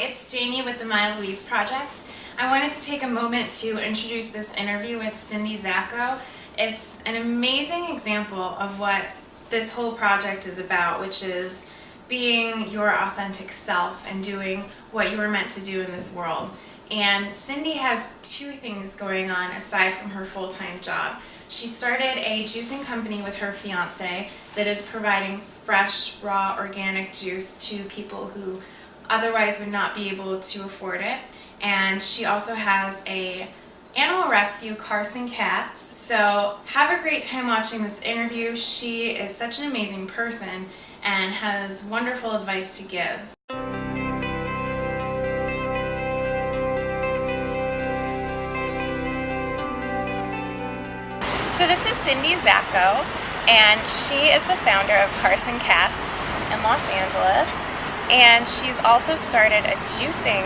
it's Jamie with the Mayalouise project. I wanted to take a moment to introduce this interview with Cyndi Zacko. It's an amazing example of what this whole project is about, which is being your authentic self and doing what you were meant to do in this world. And Cyndi has two things going on aside from her full-time job. She started a juicing company with her fiance that is providing fresh, raw, organic juice to people who otherwise would not be able to afford it. And she also has a animal rescue, Carson cats. So have a great time watching this interview. She is such an amazing person and has wonderful advice to give. So this is Cyndi Zacko, and she is the founder of Carson Cats in Los Angeles, and she's also started a juicing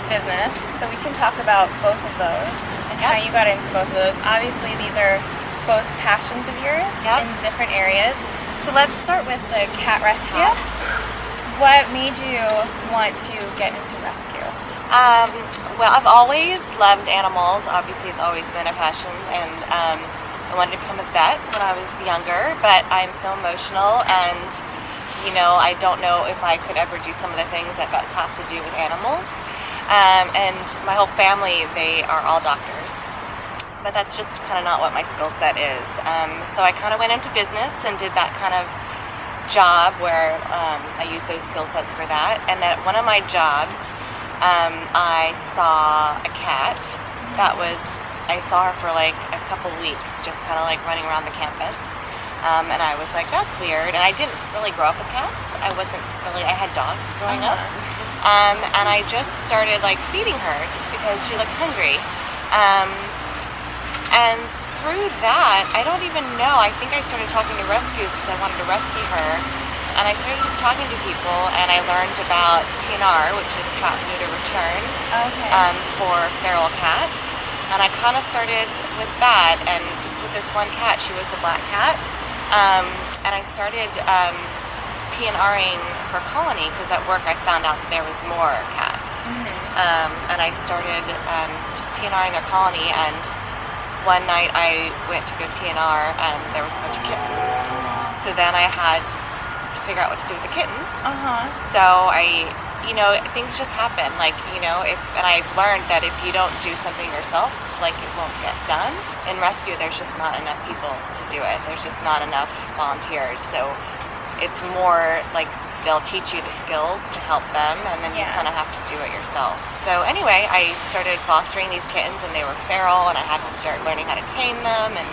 business, so we can talk about both of those and how you got into both of those. Obviously these are both passions of yours in different areas. So let's start with the cat rescue. What made you want to get into rescue? Well, I've always loved animals. Obviously it's always been a passion, and I wanted to become a vet when I was younger, but I'm so emotional, and I don't know if I could ever do some of the things that vets have to do with animals. And my whole family, they are all doctors, but that's just kind of not what my skill set is. So I kind of went into business and did that kind of job where I used those skill sets for that. And at one of my jobs, I saw a cat that I saw her for like a couple weeks, just kind of like running around the campus. And I was like, that's weird. And I didn't really grow up with cats. I had dogs growing up. And I just started like feeding her just because she looked hungry. And through that, I don't even know, I think I started talking to rescues because I wanted to rescue her. And I started just talking to people, and I learned about TNR, which is Trap, Neuter, Return, for feral cats. And I kind of started with that, and just with this one cat, she was the black cat. And I started TNRing her colony, because at work I found out that there was more cats. And I started just TNRing their colony, and one night I went to go TNR and there was a bunch of kittens. So then I had to figure out what to do with the kittens. So things just happen. And I've learned that if you don't do something yourself, it won't get done. In rescue, there's just not enough people to do it. There's just not enough volunteers. So it's more like they'll teach you the skills to help them, and then you kind of have to do it yourself. So anyway, I started fostering these kittens, and they were feral, and I had to start learning how to tame them and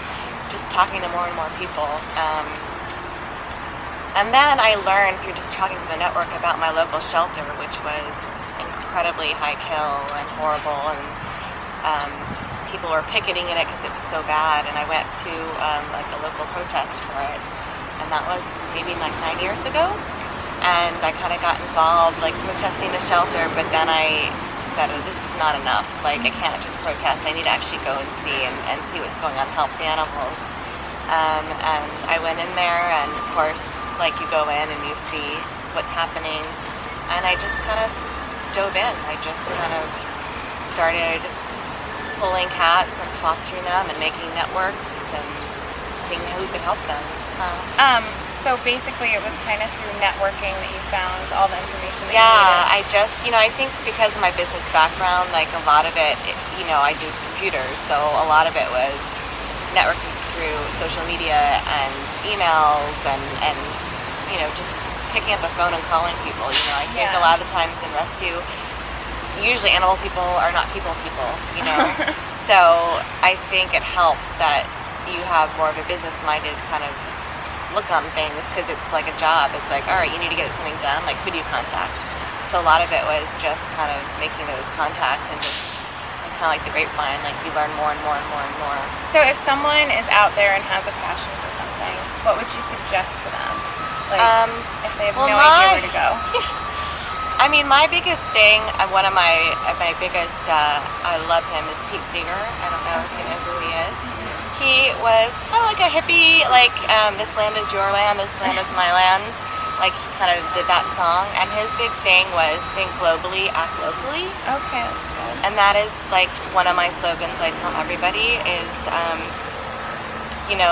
just talking to more and more people. And then I learned through just talking to the network about my local shelter, which was incredibly high kill and horrible, and people were picketing in it because it was so bad. And I went to a local protest for it, and that was maybe 9 years ago. And I kind of got involved protesting the shelter, but then I said, oh, this is not enough. I can't just protest. I need to actually go and see what's going on, help the animals. And I went in there, and of course, you go in and you see what's happening, and I just kind of dove in. I just kind of started pulling cats and fostering them and making networks and seeing who could help them. So basically it was kind of through networking that you found all the information that you I needed. I think because of my business background, a lot of it, I do computers, so a lot of it was networking through social media and emails and just picking up the phone and calling people. I think a lot of the times in rescue, usually animal people are not people, so I think it helps that you have more of a business-minded kind of look on things, because it's like a job. It's like, all right, you need to get something done, who do you contact? So a lot of it was just kind of making those contacts, and just kind of like the grapevine, you learn more and more and more and more. So if someone is out there and has a passion for something, what would you suggest to them? If they have no idea where to go? I mean, my biggest thing, one of my biggest, I love him, is Pete Seeger. I don't know if you know who he is. He was kind of like a hippie, this land is your land, this land is my land. Like, he kind of did that song, and his big thing was think globally, act locally. Okay, that's good. And that is like one of my slogans I tell everybody is,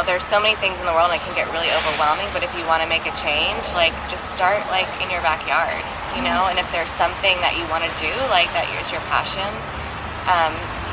there's so many things in the world and it can get really overwhelming, but if you want to make a change, like, just start like in your backyard, and if there's something that you want to do, like that is your passion,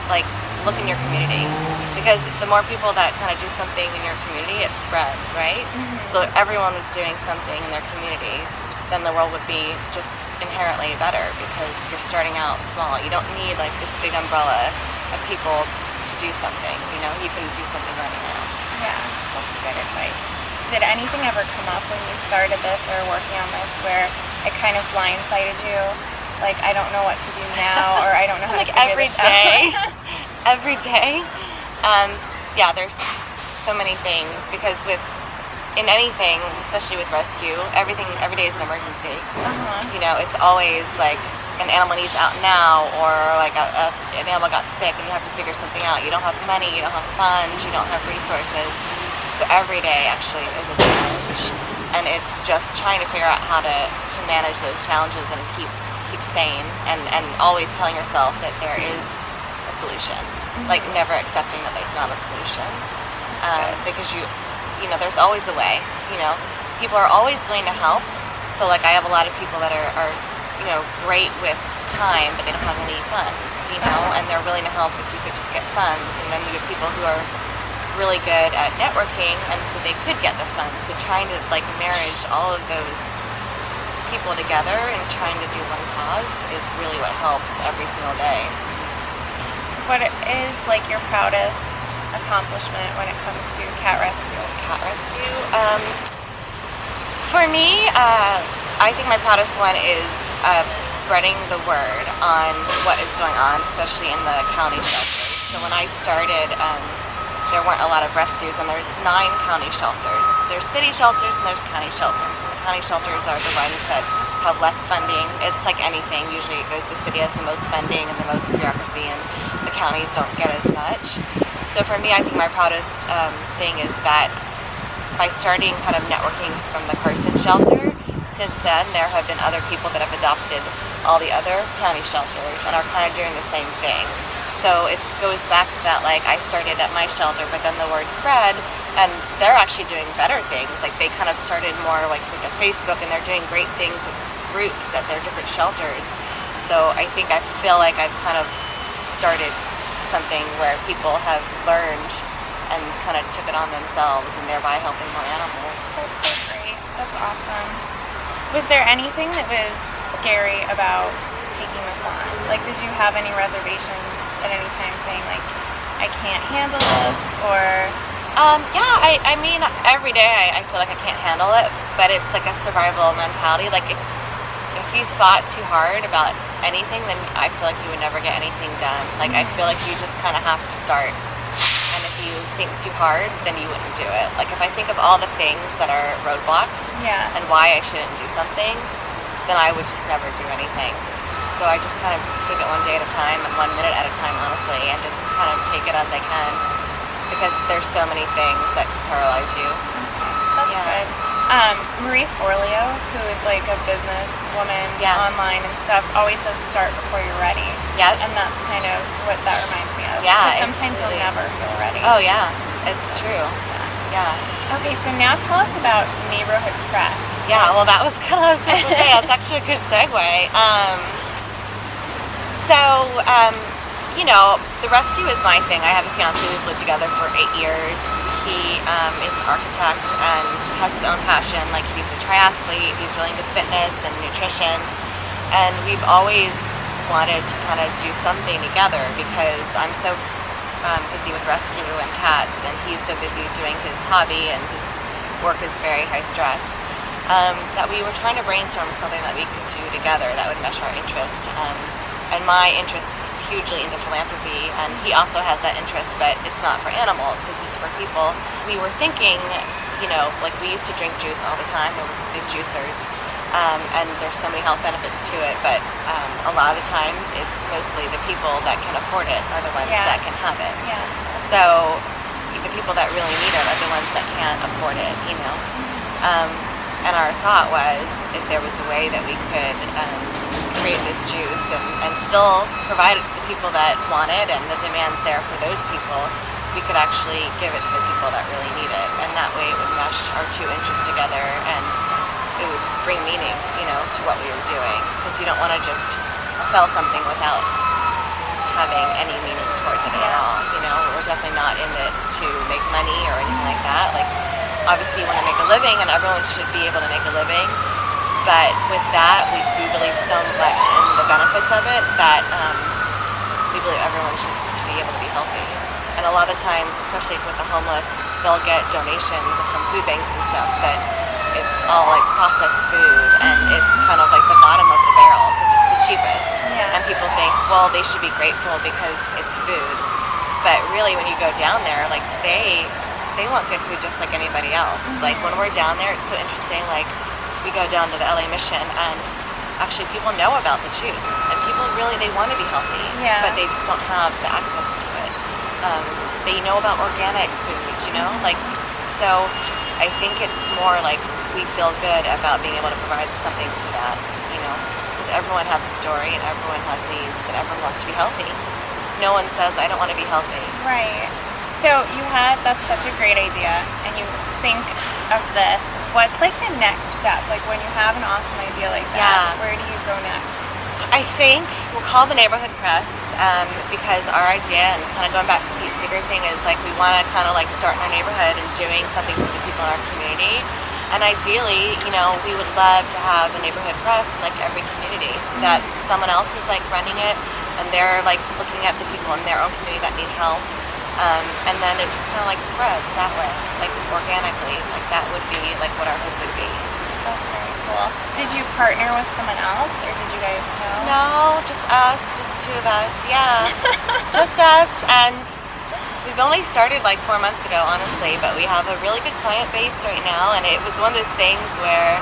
like, look in your community, because the more people that kind of do something in your community, it spreads, right? So if everyone was doing something in their community, then the world would be just inherently better, because you're starting out small. You don't need like this big umbrella of people to do something, you can do something right now. Yeah, that's good advice. Did anything ever come up when you started this or working on this where it kind of blindsided you? Like, I don't know what to do now, or I don't know how like to figure every this day, out. every day. Yeah, there's so many things, because in anything, especially with rescue, every day is an emergency. It's always like an animal needs out now, or like an animal got sick and you have to figure something out. You don't have money, you don't have funds, you don't have resources. So every day actually is a challenge, and it's just trying to figure out how to manage those challenges and keep sane, and always telling yourself that there is a solution. Like, never accepting that there's not a solution, because there's always a way. People are always willing to help. So like, I have a lot of people that are great with time, but they don't have any funds, and they're willing to help if you could just get funds. And then we have people who are really good at networking, and so they could get the funds. So trying to like marriage all of those people together and trying to do one cause is really what helps every single day. What is like your proudest accomplishment when it comes to cat rescue? Cat rescue? For me, I think my proudest one is spreading the word on what is going on, especially in the county shelters. So when I started, there weren't a lot of rescues, and there's 9 county shelters. There's city shelters and there's county shelters. And the county shelters are the ones that have less funding. It's like anything. Usually it goes, the city has the most funding and the most bureaucracy, and the counties don't get as much. So for me, I think my proudest thing is that by starting kind of networking from the Carson shelter, since then there have been other people that have adopted all the other county shelters and are kind of doing the same thing. So it goes back to that, like, I started at my shelter, but then the word spread, and they're actually doing better things. Like, they kind of started more like a Facebook, and they're doing great things with groups at their different shelters. So I feel like I've kind of started something where people have learned and kind of took it on themselves, and thereby helping more animals. That's so great. That's awesome. Was there anything that was scary about taking this on? Like, did you have any reservations at any time saying, like, I can't handle this, or? Yeah, I mean, every day I feel like I can't handle it, but it's like a survival mentality. Like, if you thought too hard about anything, then I feel like you would never get anything done. Like, I feel like you just kind of have to start. And if you think too hard, then you wouldn't do it. Like, if I think of all the things that are roadblocks and why I shouldn't do something, then I would just never do anything. So I just kind of take it one day at a time and 1 minute at a time, honestly, and just kind of take it as I can, because there's so many things that can paralyze you. That's good. Marie Forleo, who is like a business woman online and stuff, always says start before you're ready. Yeah. And that's kind of what that reminds me of. Yeah. Because sometimes you'll never feel ready. Oh yeah, it's true. Yeah. Okay, so now tell us about Neighborhood Press. Yeah, well, that was kind of what I was supposed to say. That's actually a good segue. The rescue is my thing. I have a fiance we've lived together for 8 years. He is an architect and has his own passion. Like, he's a triathlete, he's really into fitness and nutrition. And we've always wanted to kind of do something together, because I'm so busy with rescue and cats, and he's so busy doing his hobby, and his work is very high stress. That we were trying to brainstorm something that we could do together that would mesh our interest. And my interest is hugely into philanthropy, and he also has that interest, but it's not for animals, his is for people. We were thinking, like, we used to drink juice all the time, we were big juicers, and there's so many health benefits to it, but a lot of the times it's mostly the people that can afford it are the ones that can have it. Yeah. So the people that really need it are the ones that can't afford it, And our thought was, if there was a way that we could create this juice and still provide it to the people that want it, and the demand's there for those people, we could actually give it to the people that really need it. And that way it would mesh our two interests together, and it would bring meaning, to what we were doing. Because you don't want to just sell something without having any meaning towards it at all. We're definitely not in it to make money or anything like that. Like, obviously you want to make a living, and everyone should be able to make a living. But with that, we believe so much in the benefits of it that we believe everyone should be able to be healthy. And a lot of times, especially with the homeless, they'll get donations from food banks and stuff, but it's all like processed food, and it's kind of like the bottom of the barrel because it's the cheapest. Yeah. And people think, well, they should be grateful because it's food. But really, when you go down there, like they want good food just like anybody else. Like when we're down there, it's so interesting. Like we go down to the LA Mission, and actually people know about the juice, and people really, they want to be healthy, but they just don't have the access to it. They know about organic foods, like, so I think it's more like we feel good about being able to provide something to that, because everyone has a story, and everyone has needs, and everyone wants to be healthy. No one says, I don't want to be healthy. Right. So that's such a great idea, and you think of this, what's like the next step? Like when you have an awesome idea like that, where do you go next? I think we'll call the neighborhood press, because our idea, and kind of going back to the Pete Seeger thing, is like we want to kind of like start in our neighborhood and doing something for the people in our community. And ideally, we would love to have a neighborhood press in like every community, so that someone else is like running it, and they're like looking at the people in their own community that need help. And then it just kind of like spreads that way, like organically. Like that would be like what our hope would be. That's very cool. Did you partner with someone else, or did you guys know? No, just us, just the two of us. Yeah, just us. And we've only started like 4 months ago, honestly, but we have a really good client base right now, and it was one of those things where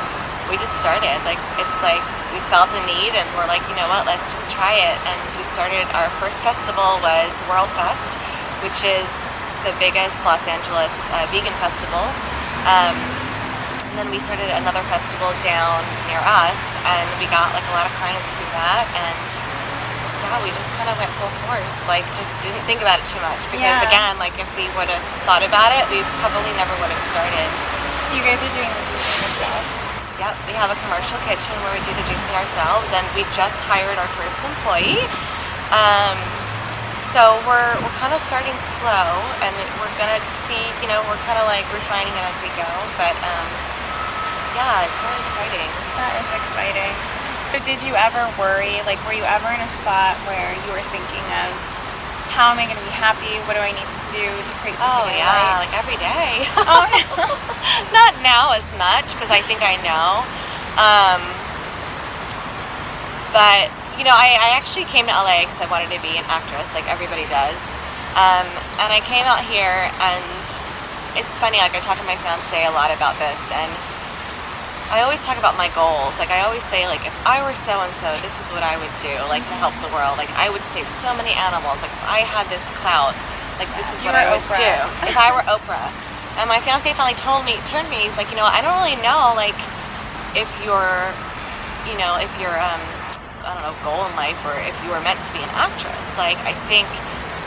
we just started. Like it's like we felt a need, and we're like, you know what, let's just try it. And we started, our first festival was World Fest, which is the biggest Los Angeles vegan festival. And then we started another festival down near us, and we got like a lot of clients through that. And we just kind of went full force, like just didn't think about it too much, because again, like if we would have thought about it, we probably never would have started. So you guys are doing the juicing yourselves? Yep, we have a commercial kitchen where we do the juicing ourselves, and we just hired our first employee. So we're kind of starting slow, and we're gonna see, we're kind of like refining it as we go. But it's really exciting. That is exciting. But did you ever worry, like were you ever in a spot where you were thinking of, how am I gonna be happy? What do I need to do to create something I like? Like every day. Oh no. Not now as much, because I think I know. But I actually came to LA because I wanted to be an actress, like everybody does. And I came out here, and it's funny, like I talk to my fiance a lot about this, and I always talk about my goals. Like I always say, like if I were so-and-so, this is what I would do, like to help the world. Like I would save so many animals. Like if I had this clout, like this is what I would do. If I were Oprah. And my fiance finally turned to me, he's like, I don't really know, like if you're, I don't know, goal in life, or if you were meant to be an actress. Like I think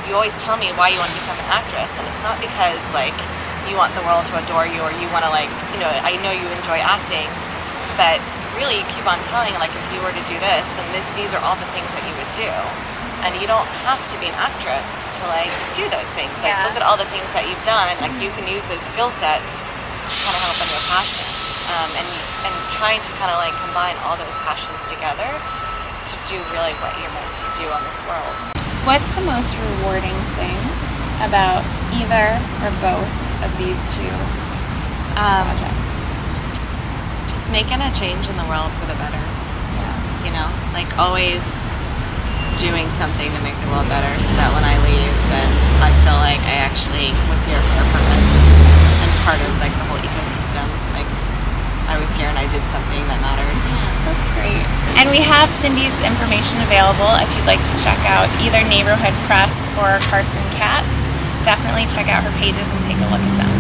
you always tell me why you want to become an actress, and it's not because like you want the world to adore you, or you want to like, I know you enjoy acting, but really you keep on telling, like if you were to do this, then these are all the things that you would do. And you don't have to be an actress to like do those things. Like look at all the things that you've done. Like you can use those skill sets to kind of help on your passion, and trying to kind of like combine all those passions together to do really what you're meant to do on this world. What's the most rewarding thing about either or both of these two projects? Just making a change in the world for the better. Like always doing something to make the world better, so that when I leave, then I feel like I actually was here for a purpose and part of like the whole ecosystem. Like I was here and I did something that mattered. That's great. And we have Cyndi's information available if you'd like to check out either Neighborhood Press or Carson Cats. Definitely check out her pages and take a look at them.